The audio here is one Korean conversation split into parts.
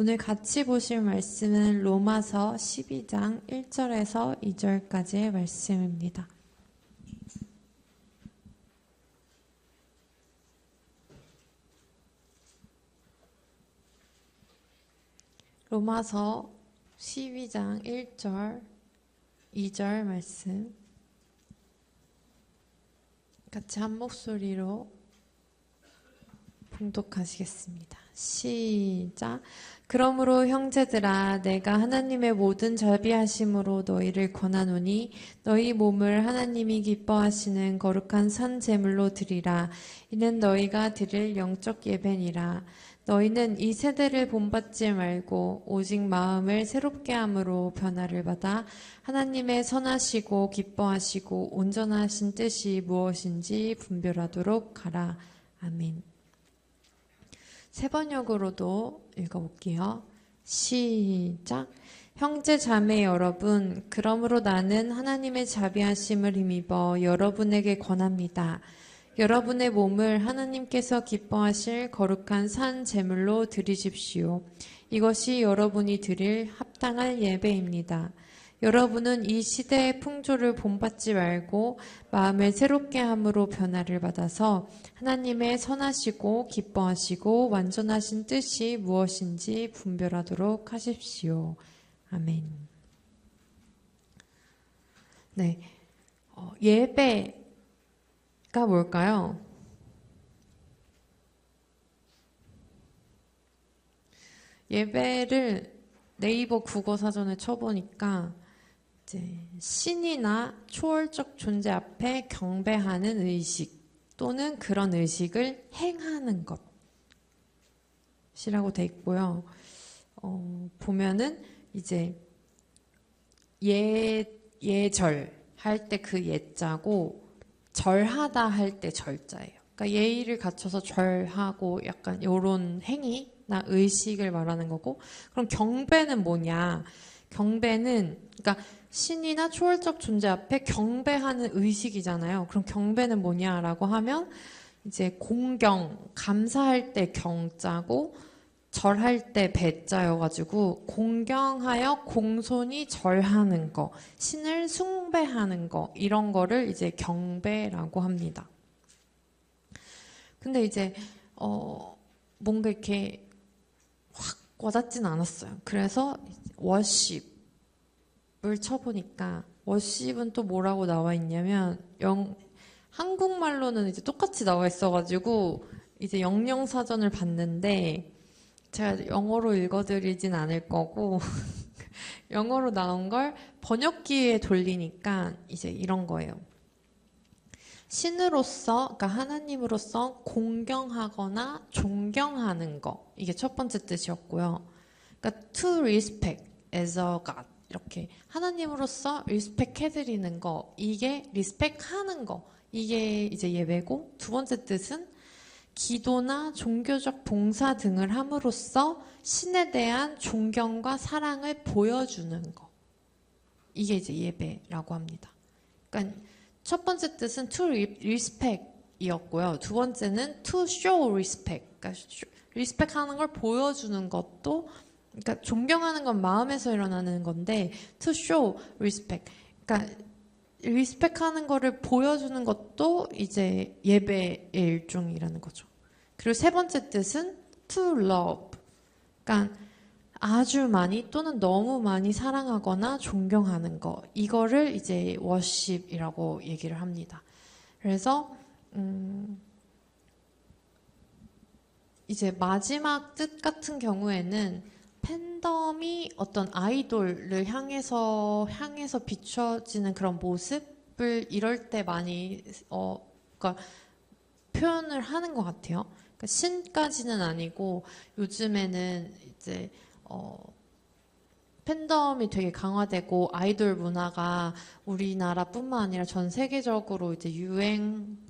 오늘 같이 보실 말씀은 로마서 12장 1절에서 2절까지의 말씀입니다. 로마서 12장 1절, 2절 말씀 같이 한 목소리로 봉독하시겠습니다. 시작. 그러므로 형제들아 내가 하나님의 모든 자비하심으로 너희를 권하노니 너희 몸을 하나님이 기뻐하시는 거룩한 산 제물로 드리라. 이는 너희가 드릴 영적 예배니라. 너희는 이 세대를 본받지 말고 오직 마음을 새롭게 함으로 변화를 받아 하나님의 선하시고 기뻐하시고 온전하신 뜻이 무엇인지 분별하도록 하라. 아멘. 세 번역으로도 읽어볼게요. 시작. 형제 자매 여러분, 그러므로 나는 하나님의 자비하심을 힘입어 여러분에게 권합니다. 여러분의 몸을 하나님께서 기뻐하실 거룩한 산 제물로 드리십시오. 이것이 여러분이 드릴 합당한 예배입니다. 여러분은 이 시대의 풍조를 본받지 말고 마음을 새롭게 함으로 변화를 받아서 하나님의 선하시고 기뻐하시고 완전하신 뜻이 무엇인지 분별하도록 하십시오. 아멘. 네, 예배가 뭘까요? 예배를 네이버 국어사전에 쳐보니까 이제 신이나 초월적 존재 앞에 경배하는 의식 또는 그런 의식을 행하는 것이라고 돼 있고요. 보면은 이제 예절 할 때 그 예자고 절하다 할 때 절자예요. 그러니까 예의를 갖춰서 절하고 약간 요런 행위나 의식을 말하는 거고, 그럼 경배는 뭐냐? 경배는 그러니까 신이나 초월적 존재 앞에 경배하는 의식이잖아요. 그럼 경배는 뭐냐라고 하면 이제 공경, 감사할 때 경자고 절할 때 배자여가지고 공경하여 공손히 절하는 거, 신을 숭배하는 거, 이런 거를 이제 경배라고 합니다. 근데 이제 뭔가 이렇게 확 와닿진 않았어요. 그래서 워십을 쳐보니까 워십은 또 뭐라고 나와 있냐면 한국말로는 이제 똑같이 나와 있어가지고 이제 영영사전을 봤는데 제가 영어로 읽어드리진 않을 거고 영어로 나온 걸 번역기에 돌리니까 이제 이런 거예요. 신으로서, 그러니까 하나님으로서 공경하거나 존경하는 거, 이게 첫 번째 뜻이었고요. 그러니까 to respect as a God, 이렇게 하나님으로서 respect 해드리는 거, 이게 respect 하는 거, 이게 이제 예배고, 두 번째 뜻은 기도나 종교적 봉사 등을 함으로써 신에 대한 존경과 사랑을 보여주는 거, 이게 이제 예배라고 합니다. 그러니까 첫 번째 뜻은 to respect 이었고요. 두 번째는 to show respect. 그러니까 respect 하는 걸 보여주는 것도, 그러니까 존경하는 건 마음에서 일어나는 건데 to show respect. 그러니까 respect 하는 거를 보여주는 것도 이제 예배의 일종이라는 거죠. 그리고 세 번째 뜻은 to love. 그러니까 아주 많이 또는 너무 많이 사랑하거나 존경하는 거, 이거를 이제 워십이라고 얘기를 합니다. 그래서 이제 마지막 뜻 같은 경우에는 팬덤이 어떤 아이돌을 향해서 비춰지는 그런 모습을 이럴 때 많이 그러니까 표현을 하는 것 같아요. 그러니까 신까지는 아니고 요즘에는 이제 팬덤이 되게 강화되고 아이돌 문화가 우리나라뿐만 아니라 전 세계적으로 이제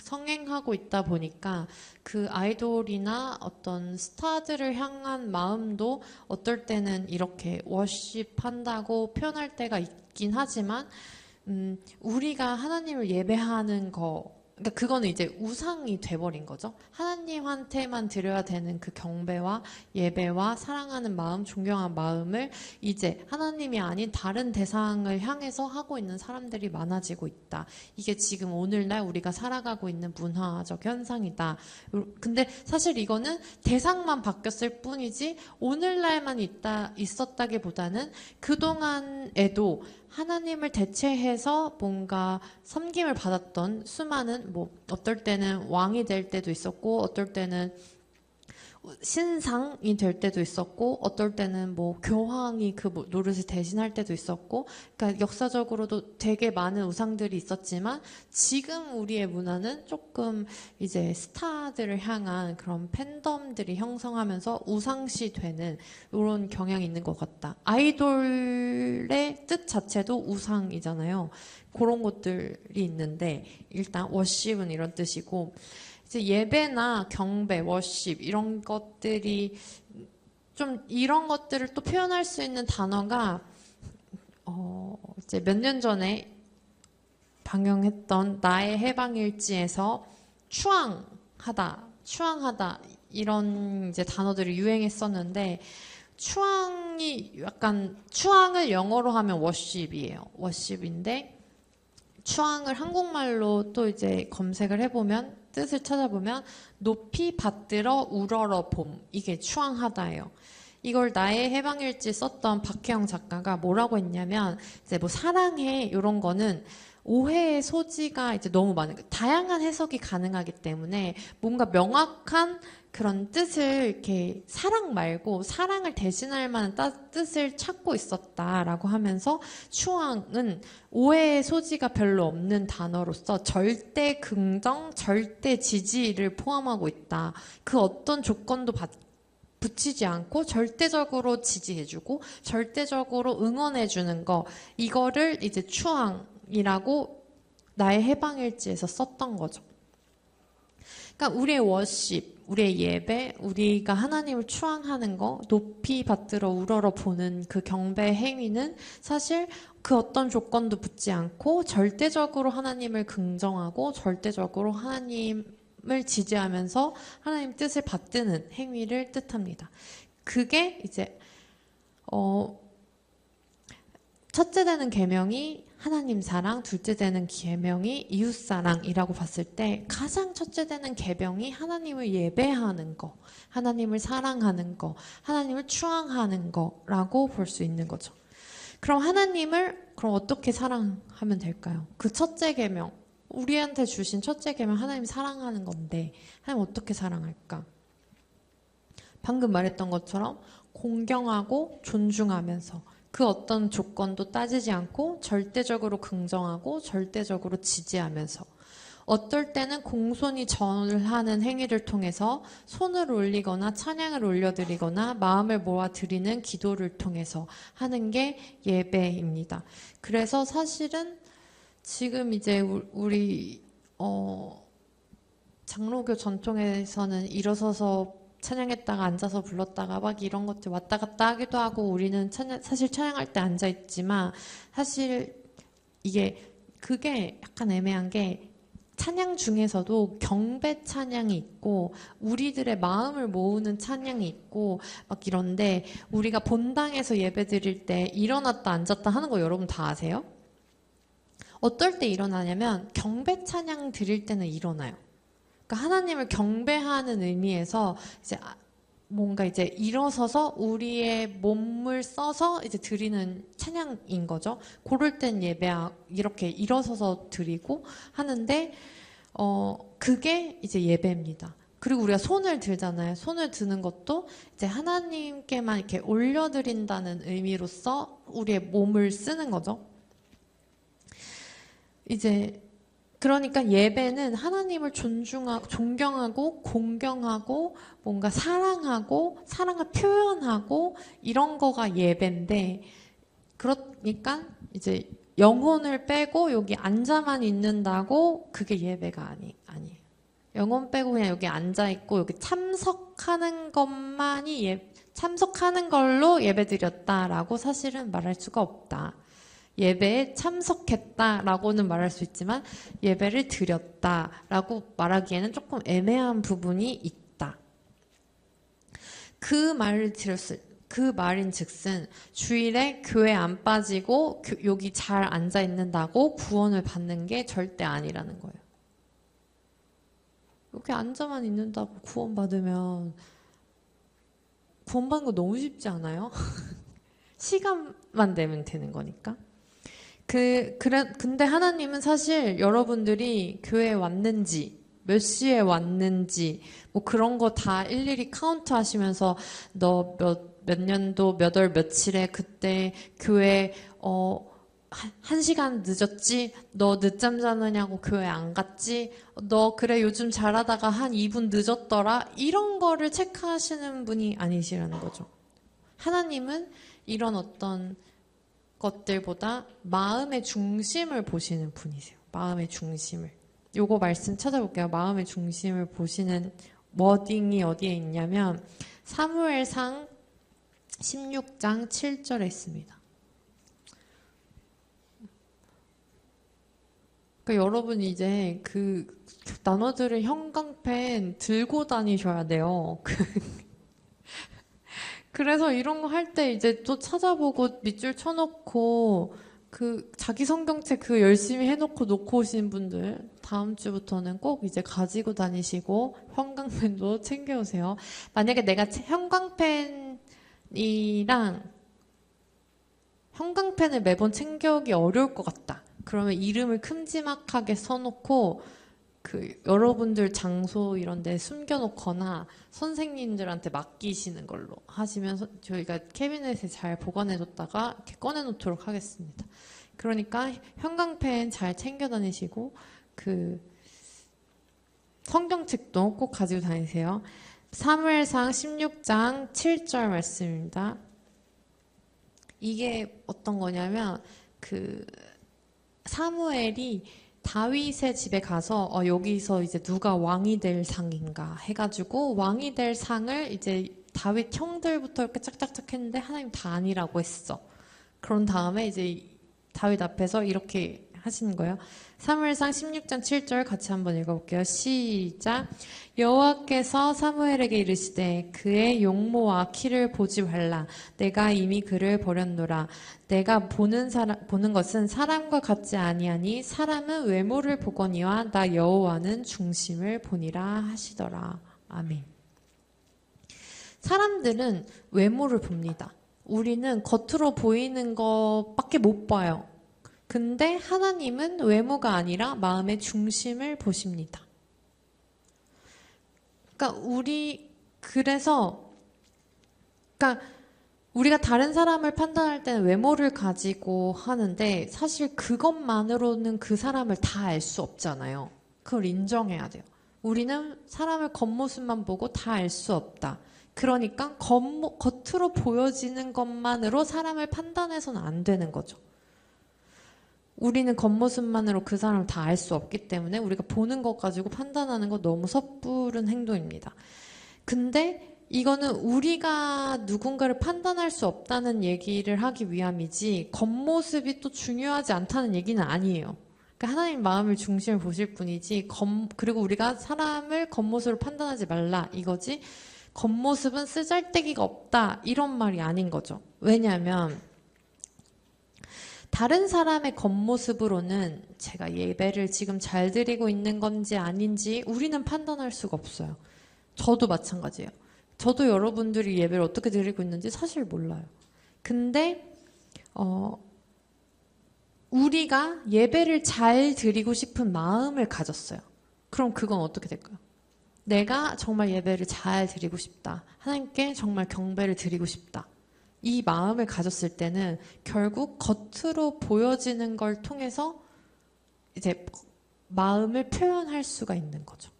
성행하고 있다 보니까 그 아이돌이나 어떤 스타들을 향한 마음도 어떨 때는 이렇게 워십한다고 표현할 때가 있긴 하지만 우리가 하나님을 예배하는 거, 그러니까 그거는 이제 우상이 돼버린 거죠. 하나님한테만 드려야 되는 그 경배와 예배와 사랑하는 마음, 존경한 마음을 이제 하나님이 아닌 다른 대상을 향해서 하고 있는 사람들이 많아지고 있다. 이게 지금 오늘날 우리가 살아가고 있는 문화적 현상이다. 근데 사실 이거는 대상만 바뀌었을 뿐이지 오늘날만 있었다기보다는 그동안에도 하나님을 대체해서 뭔가 섬김을 받았던 수많은 뭐 어떨 때는 왕이 될 때도 있었고 어떨 때는 신상이 될 때도 있었고 어떨 때는 뭐 교황이 그 노릇을 대신할 때도 있었고 그러니까 역사적으로도 되게 많은 우상들이 있었지만 지금 우리의 문화는 조금 이제 스타들을 향한 그런 팬덤들이 형성하면서 우상시 되는 이런 경향이 있는 것 같다. 아이돌의 뜻 자체도 우상이잖아요. 그런 것들이 있는데 일단 워십은 이런 뜻이고 이제 예배나 경배, 워십 이런 것들이 좀 이런 것들을 또 표현할 수 있는 단어가 이제 몇 년 전에 방영했던 나의 해방일지에서 추앙하다 이런 이제 단어들이 유행했었는데 추앙을 영어로 하면 워십이에요. 워십인데 추앙을 한국말로 또 이제 검색을 해보면 뜻을 찾아보면 높이 받들어 우러러 봄 이게 추앙하다예요. 이걸 나의 해방일지 썼던 박혜영 작가가 뭐라고 했냐면 이제 뭐 사랑해 이런 거는 오해의 소지가 이제 너무 많은 다양한 해석이 가능하기 때문에 뭔가 명확한 그런 뜻을 이렇게 사랑 말고 사랑을 대신할 만한 뜻을 찾고 있었다라고 하면서 추앙은 오해의 소지가 별로 없는 단어로서 절대 긍정, 절대 지지를 포함하고 있다. 그 어떤 조건도 붙이지 않고 절대적으로 지지해주고 절대적으로 응원해주는 거 이거를 이제 추앙이라고 나의 해방일지에서 썼던 거죠. 그러니까 우리의 워십, 우리의 예배, 우리가 하나님을 추앙하는 거, 높이 받들어 우러러 보는 그 경배 행위는 사실 그 어떤 조건도 붙지 않고 절대적으로 하나님을 긍정하고 절대적으로 하나님을 지지하면서 하나님 뜻을 받드는 행위를 뜻합니다. 그게 이제 첫째 되는 계명이 하나님 사랑, 둘째 되는 계명이 이웃 사랑이라고 봤을 때 가장 첫째 되는 계명이 하나님을 예배하는 거, 하나님을 사랑하는 거, 하나님을 추앙하는 거라고 볼 수 있는 거죠. 그럼 하나님을 그럼 어떻게 사랑하면 될까요? 그 첫째 계명, 우리한테 주신 첫째 계명 하나님 사랑하는 건데 하나님 어떻게 사랑할까? 방금 말했던 것처럼 공경하고 존중하면서 그 어떤 조건도 따지지 않고 절대적으로 긍정하고 절대적으로 지지하면서 어떨 때는 공손히 절하는 행위를 통해서 손을 올리거나 찬양을 올려드리거나 마음을 모아 드리는 기도를 통해서 하는 게 예배입니다. 그래서 사실은 지금 이제 우리 장로교 전통에서는 일어서서 찬양했다가 앉아서 불렀다가 막 이런 것들 왔다 갔다 하기도 하고 우리는 사실 찬양할 때 앉아있지만 사실 그게 약간 애매한 게 찬양 중에서도 경배 찬양이 있고 우리들의 마음을 모으는 찬양이 있고 막 이런데 우리가 본당에서 예배 드릴 때 일어났다 앉았다 하는 거 여러분 다 아세요? 어떨 때 일어나냐면 경배 찬양 드릴 때는 일어나요. 그러니까 하나님을 경배하는 의미에서 이제 뭔가 이제 일어서서 우리의 몸을 써서 이제 드리는 찬양인 거죠. 그럴 땐 이렇게 일어서서 드리고 하는데 그게 이제 예배입니다. 그리고 우리가 손을 들잖아요. 손을 드는 것도 이제 하나님께만 이렇게 올려드린다는 의미로서 우리의 몸을 쓰는 거죠. 이제 그러니까 예배는 하나님을 존경하고 공경하고 뭔가 사랑하고 사랑을 표현하고 이런 거가 예배인데 그러니까 이제 영혼을 빼고 여기 앉아만 있는다고 그게 예배가 아니에요. 영혼 빼고 그냥 여기 앉아 있고 여기 참석하는 것만이 참석하는 걸로 예배 드렸다라고 사실은 말할 수가 없다. 예배에 참석했다라고는 말할 수 있지만 예배를 드렸다라고 말하기에는 조금 애매한 부분이 있다. 그 말인즉슨 주일에 교회 안 빠지고 여기 잘 앉아 있는다고 구원을 받는 게 절대 아니라는 거예요. 여기 앉아만 있는다고 구원받으면 구원받는 거 너무 쉽지 않아요? 시간만 내면 되는 거니까. 근데 하나님은 사실 여러분들이 교회에 왔는지, 몇 시에 왔는지, 뭐 그런 거 다 일일이 카운트 하시면서 너 몇 년도 몇 월 며칠에 그때 교회, 1시간 늦었지? 너 늦잠 자느냐고 교회 안 갔지? 너 그래 요즘 잘하다가 한 2분 늦었더라? 이런 거를 체크하시는 분이 아니시라는 거죠. 하나님은 이런 어떤 것들보다 마음의 중심을 보시는 분이세요. 마음의 중심을. 요거 말씀 찾아볼게요. 마음의 중심을 보시는 워딩이 어디에 있냐면 사무엘상 16장 7절에 있습니다. 그러니까 여러분이 이제 그 나눠들은 형광펜 들고 다니셔야 돼요. 그래서 이런 거 할 때 이제 또 찾아보고 밑줄 쳐놓고 그 자기 성경책 그 열심히 해놓고 놓고 오신 분들 다음 주부터는 꼭 이제 가지고 다니시고 형광펜도 챙겨오세요. 만약에 내가 형광펜을 매번 챙겨오기 어려울 것 같다. 그러면 이름을 큼지막하게 써놓고 그 여러분들 장소 이런 데 숨겨놓거나 선생님들한테 맡기시는 걸로 하시면 저희가 캐비넷에 잘 보관해뒀다가 이렇게 꺼내놓도록 하겠습니다. 그러니까 형광펜 잘 챙겨 다니시고 그 성경책도 꼭 가지고 다니세요. 사무엘상 16장 7절 말씀입니다. 이게 어떤 거냐면 그 사무엘이 다윗의 집에 가서 여기서 이제 누가 왕이 될 상인가 해가지고 왕이 될 상을 이제 다윗 형들부터 이렇게 짝짝짝 했는데 하나님 다 아니라고 했어. 그런 다음에 이제 다윗 앞에서 이렇게 하시는 거예요. 사무엘상 16장 7절 같이 한번 읽어볼게요. 시작. 여호와께서 사무엘에게 이르시되 그의 용모와 키를 보지 말라. 내가 이미 그를 버렸노라. 내가 보는 것은 사람과 같지 아니하니 사람은 외모를 보거니와 나 여호와는 중심을 보니라 하시더라. 아멘. 사람들은 외모를 봅니다. 우리는 겉으로 보이는 것밖에 못 봐요. 근데 하나님은 외모가 아니라 마음의 중심을 보십니다. 그러니까 우리가 다른 사람을 판단할 때는 외모를 가지고 하는데 사실 그것만으로는 그 사람을 다 알 수 없잖아요. 그걸 인정해야 돼요. 우리는 사람을 겉모습만 보고 다 알 수 없다. 그러니까 겉으로 보여지는 것만으로 사람을 판단해서는 안 되는 거죠. 우리는 겉모습만으로 그 사람을 다 알 수 없기 때문에 우리가 보는 것 가지고 판단하는 거 너무 섣부른 행동입니다. 근데 이거는 우리가 누군가를 판단할 수 없다는 얘기를 하기 위함이지 겉모습이 또 중요하지 않다는 얘기는 아니에요. 그러니까 하나님 마음을 중심을 보실 뿐이지 그리고 우리가 사람을 겉모습으로 판단하지 말라 이거지 겉모습은 쓰잘데기가 없다 이런 말이 아닌 거죠. 왜냐하면 다른 사람의 겉모습으로는 제가 예배를 지금 잘 드리고 있는 건지 아닌지 우리는 판단할 수가 없어요. 저도 마찬가지예요. 저도 여러분들이 예배를 어떻게 드리고 있는지 사실 몰라요. 근데 우리가 예배를 잘 드리고 싶은 마음을 가졌어요. 그럼 그건 어떻게 될까요? 내가 정말 예배를 잘 드리고 싶다. 하나님께 정말 경배를 드리고 싶다. 이 마음을 가졌을 때는 결국 겉으로 보여지는 걸 통해서 이제 마음을 표현할 수가 있는 거죠.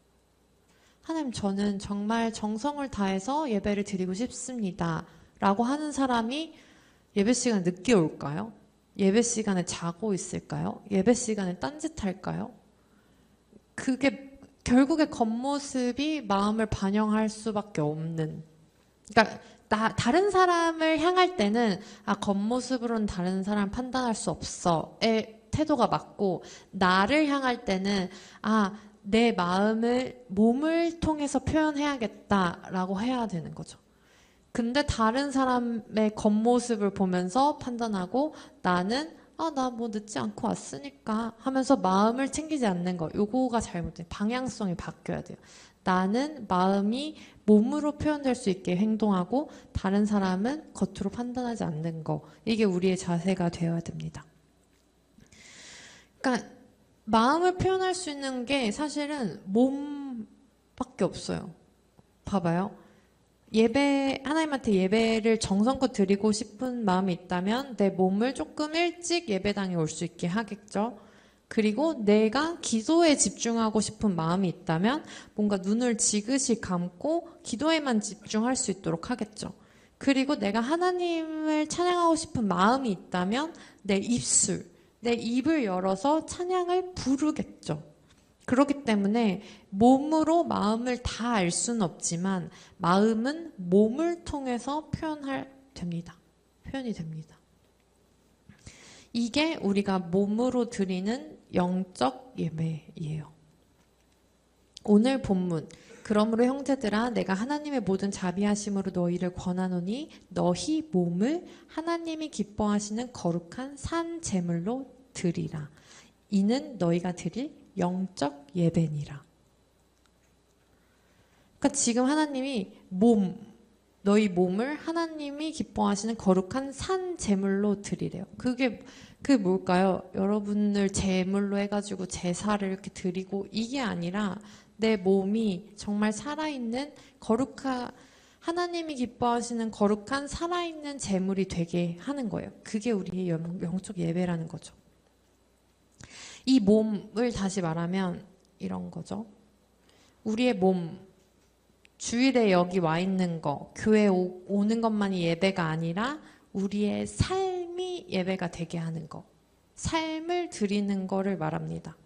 하나님, 저는 정말 정성을 다해서 예배를 드리고 싶습니다. 라고 하는 사람이 예배 시간에 늦게 올까요? 예배 시간에 자고 있을까요? 예배 시간에 딴짓할까요? 그게 결국에 겉모습이 마음을 반영할 수밖에 없는. 그러니까 다른 사람을 향할 때는 겉모습으로는 다른 사람 판단할 수 없어의 태도가 맞고, 나를 향할 때는 내 마음을 몸을 통해서 표현해야겠다라고 해야 되는 거죠. 근데 다른 사람의 겉모습을 보면서 판단하고, 나는 나 뭐 늦지 않고 왔으니까 하면서 마음을 챙기지 않는 거, 요거가 잘못돼. 방향성이 바뀌어야 돼요. 나는 마음이 몸으로 표현될 수 있게 행동하고, 다른 사람은 겉으로 판단하지 않는 거, 이게 우리의 자세가 되어야 됩니다. 그러니까 마음을 표현할 수 있는 게 사실은 몸밖에 없어요. 봐봐요. 하나님한테 예배를 정성껏 드리고 싶은 마음이 있다면 내 몸을 조금 일찍 예배당에 올 수 있게 하겠죠. 그리고 내가 기도에 집중하고 싶은 마음이 있다면 뭔가 눈을 지그시 감고 기도에만 집중할 수 있도록 하겠죠. 그리고 내가 하나님을 찬양하고 싶은 마음이 있다면 내 입을 열어서 찬양을 부르겠죠. 그렇기 때문에 몸으로 마음을 다 알 수는 없지만 마음은 몸을 통해서 표현이 됩니다. 이게 우리가 몸으로 드리는 영적 예배예요. 오늘 본문, 그러므로 형제들아 내가 하나님의 모든 자비하심으로 너희를 권하노니 너희 몸을 하나님이 기뻐하시는 거룩한 산 제물로 드리라. 이는 너희가 드릴 영적 예배니라. 그러니까 지금 하나님이 너희 몸을 하나님이 기뻐하시는 거룩한 산 제물로 드리래요. 그게 뭘까요? 여러분을 제물로 해가지고 제사를 이렇게 드리고, 이게 아니라 내 몸이 정말 살아있는 하나님이 기뻐하시는 거룩한 살아있는 제물이 되게 하는 거예요. 그게 우리의 영적 예배라는 거죠. 이 몸을 다시 말하면 이런 거죠. 우리의 몸, 주일에 여기 와 있는 거, 교회 오는 것만이 예배가 아니라 우리의 삶이 예배가 되게 하는 거, 삶을 드리는 거를 말합니다.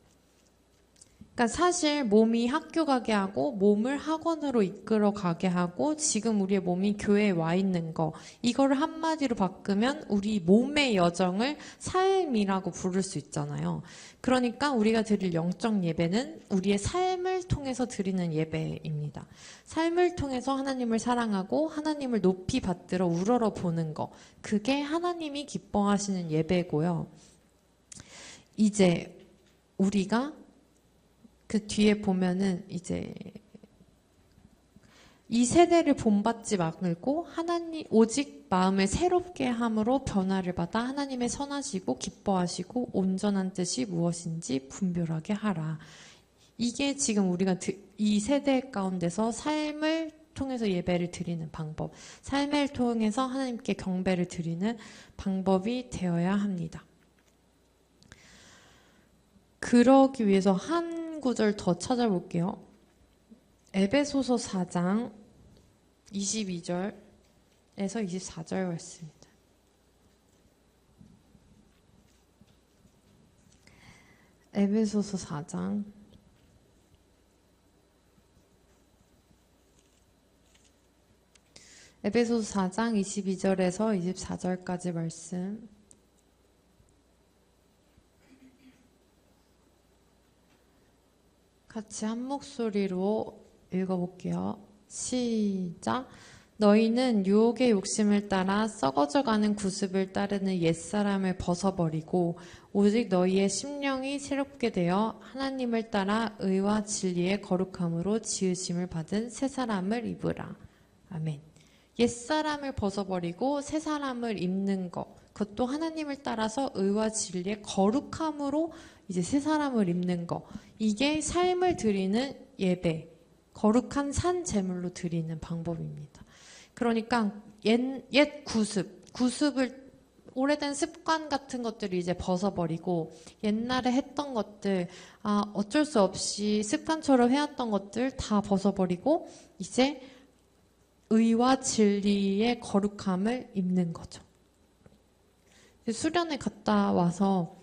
그러니까 사실 몸이 학교 가게 하고 몸을 학원으로 이끌어 가게 하고 지금 우리의 몸이 교회에 와 있는 거, 이거를 한마디로 바꾸면 우리 몸의 여정을 삶이라고 부를 수 있잖아요. 그러니까 우리가 드릴 영적 예배는 우리의 삶을 통해서 드리는 예배입니다. 삶을 통해서 하나님을 사랑하고 하나님을 높이 받들어 우러러 보는 거, 그게 하나님이 기뻐하시는 예배고요. 이제 우리가 그 뒤에 보면은 이제 이 세대를 본받지 말고 오직 마음을 새롭게 함으로 변화를 받아 하나님의 선하시고 기뻐하시고 온전한 뜻이 무엇인지 분별하게 하라. 이게 지금 우리가 이 세대 가운데서 삶을 통해서 예배를 드리는 방법, 삶을 통해서 하나님께 경배를 드리는 방법이 되어야 합니다. 그러기 위해서 한 구절 더 찾아볼게요. 에베소서 4장 22절에서 24절 말씀입니다. 에베소서 4장 22절에서 24절까지 말씀. 같이 한 목소리로 읽어볼게요. 시작. 너희는 유혹의 욕심을 따라 썩어져가는 구습을 따르는 옛사람을 벗어버리고 오직 너희의 심령이 새롭게 되어 하나님을 따라 의와 진리의 거룩함으로 지으심을 받은 새 사람을 입으라. 아멘. 옛사람을 벗어버리고 새 사람을 입는 것, 그것도 하나님을 따라서 의와 진리의 거룩함으로 이제 새 사람을 입는 거, 이게 삶을 드리는 예배, 거룩한 산 제물로 드리는 방법입니다. 그러니까 옛 구습을 오래된 습관 같은 것들을 이제 벗어버리고 옛날에 했던 것들, 어쩔 수 없이 습관처럼 해왔던 것들 다 벗어버리고 이제 의와 진리의 거룩함을 입는 거죠. 수련회 갔다 와서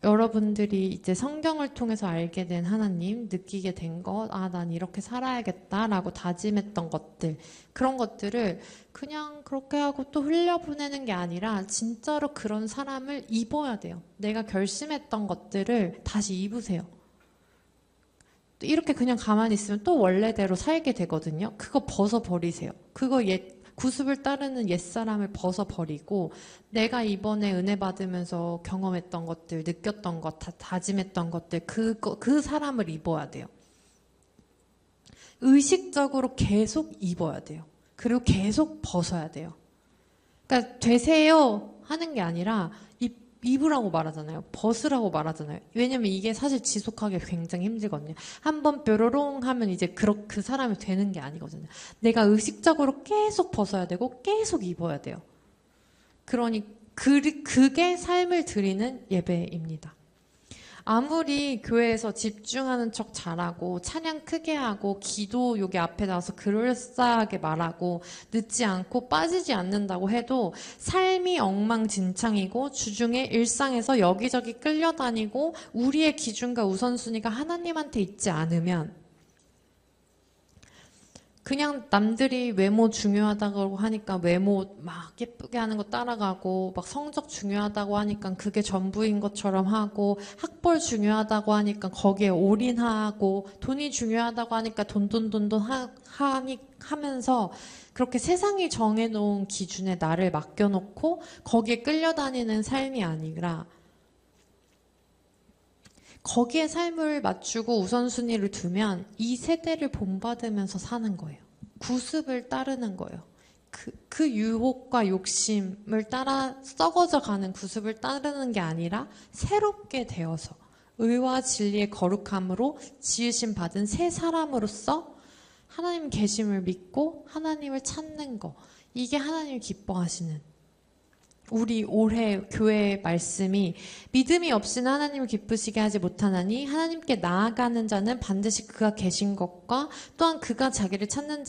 여러분들이 이제 성경을 통해서 알게 된 하나님, 느끼게 된 것, 아, 난 이렇게 살아야겠다라고 다짐했던 것들, 그런 것들을 그냥 그렇게 하고 또 흘려보내는 게 아니라 진짜로 그런 사람을 입어야 돼요. 내가 결심했던 것들을 다시 입으세요. 이렇게 그냥 가만히 있으면 또 원래대로 살게 되거든요. 그거 벗어버리세요. 그거 구습을 따르는 옛사람을 벗어버리고 내가 이번에 은혜 받으면서 경험했던 것들, 느꼈던 것, 다짐했던 것들, 그 사람을 입어야 돼요. 의식적으로 계속 입어야 돼요. 그리고 계속 벗어야 돼요. 그러니까 되세요 하는 게 아니라 입으라고 말하잖아요. 벗으라고 말하잖아요. 왜냐면 이게 사실 지속하기 굉장히 힘들거든요. 한번 뾰로롱 하면 이제 그 사람이 되는 게 아니거든요. 내가 의식적으로 계속 벗어야 되고 계속 입어야 돼요. 그러니 그게 삶을 드리는 예배입니다. 아무리 교회에서 집중하는 척 잘하고 찬양 크게 하고 기도 여기 앞에 나와서 그럴싸하게 말하고 늦지 않고 빠지지 않는다고 해도 삶이 엉망진창이고 주중에 일상에서 여기저기 끌려다니고 우리의 기준과 우선순위가 하나님한테 있지 않으면 그냥 남들이 외모 중요하다고 하니까 외모 막 예쁘게 하는 거 따라가고 막 성적 중요하다고 하니까 그게 전부인 것처럼 하고 학벌 중요하다고 하니까 거기에 올인하고 돈이 중요하다고 하니까 하면서 그렇게 세상이 정해놓은 기준에 나를 맡겨놓고 거기에 끌려다니는 삶이 아니라 거기에 삶을 맞추고 우선순위를 두면 이 세대를 본받으면서 사는 거예요. 구습을 따르는 거예요. 그 유혹과 욕심을 따라 썩어져 가는 구습을 따르는 게 아니라 새롭게 되어서 의와 진리의 거룩함으로 지으심 받은 새 사람으로서 하나님 계심을 믿고 하나님을 찾는 거. 이게 하나님이 기뻐하시는 우리 올해 교회의 말씀이 믿음이 없이는 하나님을 기쁘시게 하지 못하나니 하나님께 나아가는 자는 반드시 그가 계신 것과 또한 그가 자기를 찾는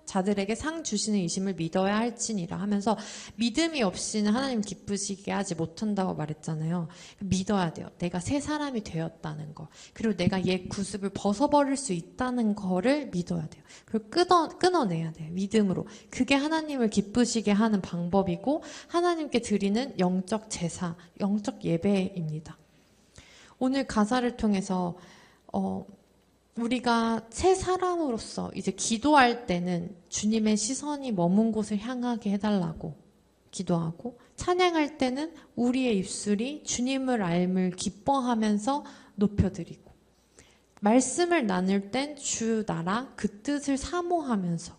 자들에게 상 주시는 이심을 믿어야 할지니라 하면서 믿음이 없이는 하나님 기쁘시게 하지 못한다고 말했잖아요. 믿어야 돼요. 내가 새 사람이 되었다는 거. 그리고 내가 옛 구습을 벗어버릴 수 있다는 거를 믿어야 돼요. 그리고 끊어내야 돼요. 믿음으로. 그게 하나님을 기쁘시게 하는 방법이고 하나님께 드리는 영적 제사, 영적 예배입니다. 오늘 가사를 통해서 우리가 새 사람으로서 이제 기도할 때는 주님의 시선이 머문 곳을 향하게 해달라고 기도하고 찬양할 때는 우리의 입술이 주님을 알을 기뻐하면서 높여드리고 말씀을 나눌 땐 주 나라 그 뜻을 사모하면서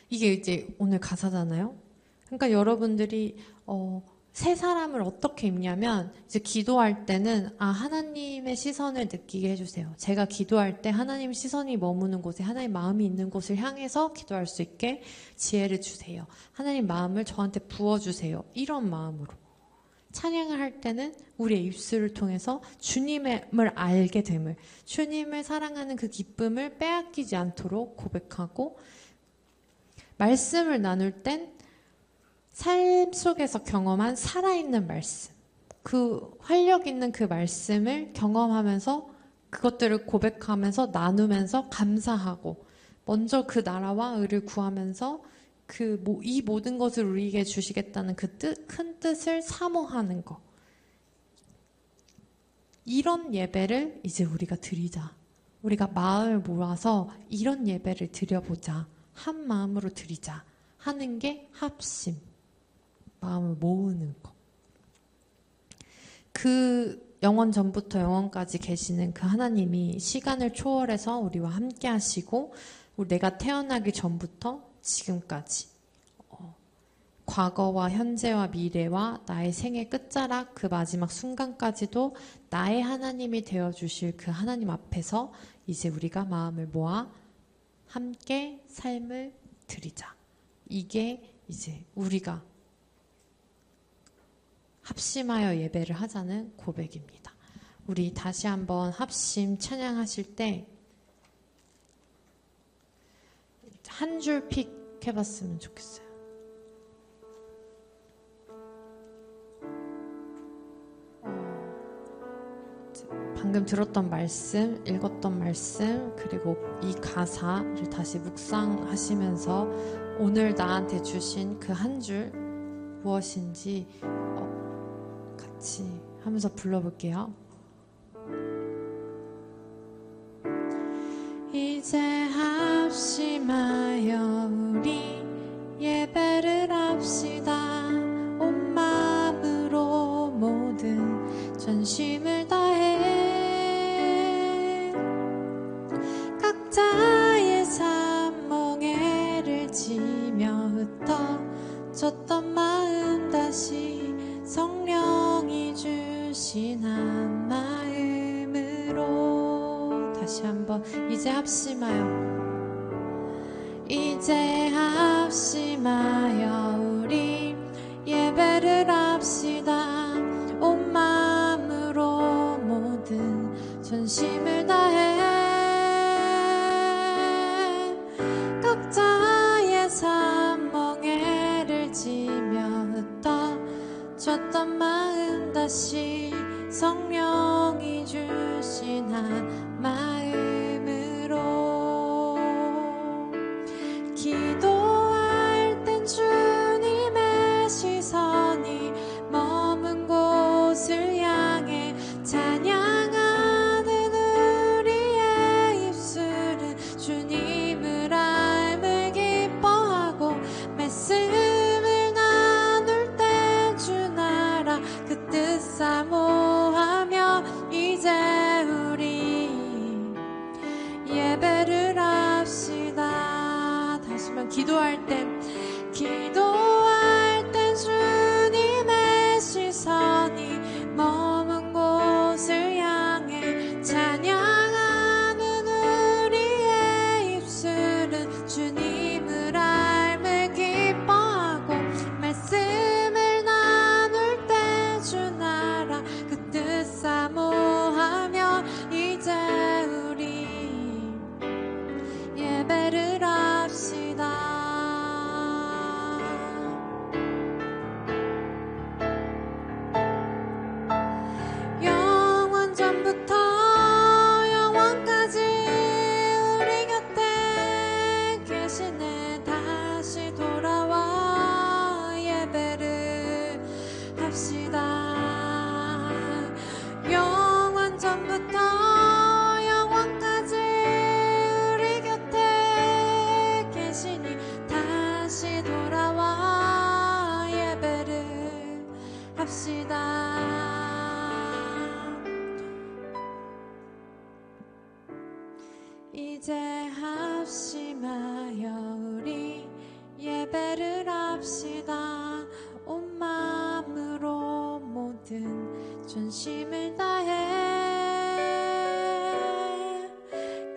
이게 이제 오늘 가사잖아요. 그러니까 여러분들이 새 사람을 어떻게 입냐면 이제 기도할 때는 하나님의 시선을 느끼게 해주세요. 제가 기도할 때 하나님 시선이 머무는 곳에 하나님 마음이 있는 곳을 향해서 기도할 수 있게 지혜를 주세요. 하나님 마음을 저한테 부어주세요. 이런 마음으로 찬양을 할 때는 우리의 입술을 통해서 주님을 알게 됨을 주님을 사랑하는 그 기쁨을 빼앗기지 않도록 고백하고 말씀을 나눌 땐 삶 속에서 경험한 살아있는 말씀, 그 활력 있는 그 말씀을 경험하면서 그것들을 고백하면서 나누면서 감사하고 먼저 그 나라와 의를 구하면서 이 모든 것을 우리에게 주시겠다는 그 큰 뜻을 사모하는 것. 이런 예배를 이제 우리가 드리자. 우리가 마음을 모아서 이런 예배를 드려보자. 한 마음으로 드리자. 하는 게 합심. 마음을 모으는 것. 그 영원 전부터 영원까지 계시는 그 하나님이 시간을 초월해서 우리와 함께 하시고 내가 태어나기 전부터 지금까지 과거와 현재와 미래와 나의 생의 끝자락 그 마지막 순간까지도 나의 하나님이 되어주실 그 하나님 앞에서 이제 우리가 마음을 모아 함께 삶을 드리자. 이게 이제 우리가 합심하여 예배를 하자는 고백입니다. 우리 다시 한번 합심 찬양하실 때 한 줄 픽 해봤으면 좋겠어요. 방금 들었던 말씀, 읽었던 말씀, 그리고 이 가사를 다시 묵상하시면서 오늘 나한테 주신 그 한 줄 무엇인지 같이 하면서 불러볼게요. 이제 합심하여 우리 예배를 합시다. 온 마음으로 모든 전심을 다해 각자의 삶 멍에를 지며 흩어졌던 마음 다시 성령이 주신 한 마음으로 다시 한번 이제 합심하여 이제 합심하여 우리 예배를 합시다. 온 마음으로 모든 전심을 다해 각자의 삶 멍에를 지며 흩어졌던 마음 다시 성령이 주신 한 마음으로 기도할 땐 주님의 시선이 머문 곳을 향해 찬양하는 우리의 입술은 주님을 알며 기뻐하고 말씀을 나눌 때 주 나라 그 뜻 사모하며 이제 우리 예배를 합시다. 다시만 기도할 땐 주님의 시선이 머문 곳을 향해 찬양하는 우리의 입술은 주님을 알며 기뻐하고 말씀을 나눌 때 주 나라 그 뜻 사모하며 이제 우리 예배를 합시다. 영원 전부터 영원까지 우리 곁에 계시네. 다시 돌아와 예배를 합시다. 영원 전부터 영원까지 우리 곁에 계시니 다시 돌아와 예배를 합시다. 이제 합심하여 우리 예배를 합시다. 온 마음으로 모든 전심을 다해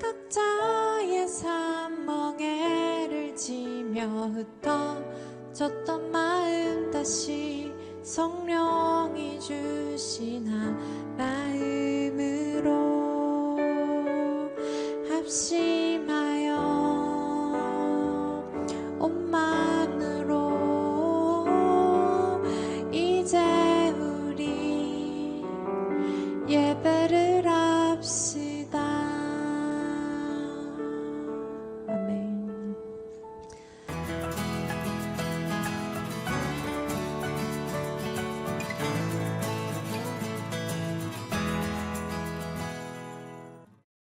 각자의 삶 멍에를 지며 흩어졌던 마음 다시 성령이 주신 한 마음으로 합시다.